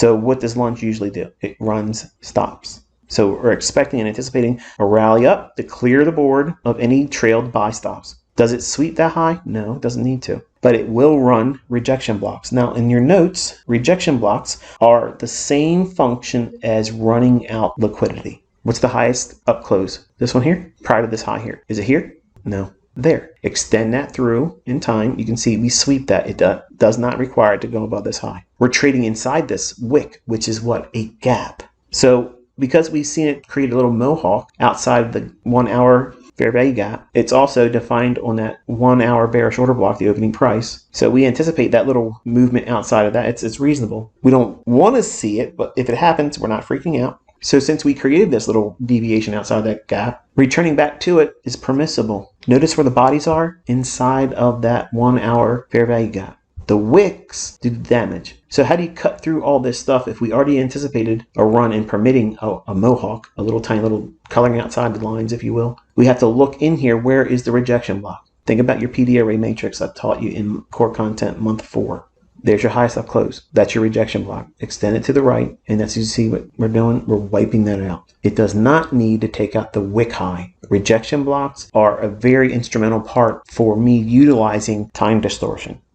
So what does lunch usually do? It runs stops. So we're expecting and anticipating a rally up to clear the board of any trailed buy stops. Does it sweep that high? No, it doesn't need to. But it will run rejection blocks. Now, in your notes, rejection blocks are the same function as running out liquidity. What's the highest up close? This one here? Prior to this high here. Is it here? No. There. Extend that through in time. You can see we sweep that. It does not require it to go above this high. We're trading inside this wick, which is what? A gap. So because we've seen it create a little mohawk outside the 1 hour fair value gap, it's also defined on that 1 hour bearish order block, the opening price. So we anticipate that little movement outside of that. It's reasonable. We don't want to see it, but if it happens, we're not freaking out. So since we created this little deviation outside that gap, returning back to it is permissible. Notice where the bodies are inside of that 1 hour fair value gap. The wicks do the damage. So how do you cut through all this stuff if we already anticipated a run in permitting a mohawk, a little tiny little coloring outside the lines, if you will? We have to look in here. Where is the rejection block? Think about your PD array matrix I taught you in core content month 4. There's your highest up close. That's your rejection block. Extend it to the right, and as you see what we're doing, we're wiping that out. It does not need to take out the wick high. Rejection blocks are a very instrumental part for me utilizing time distortion.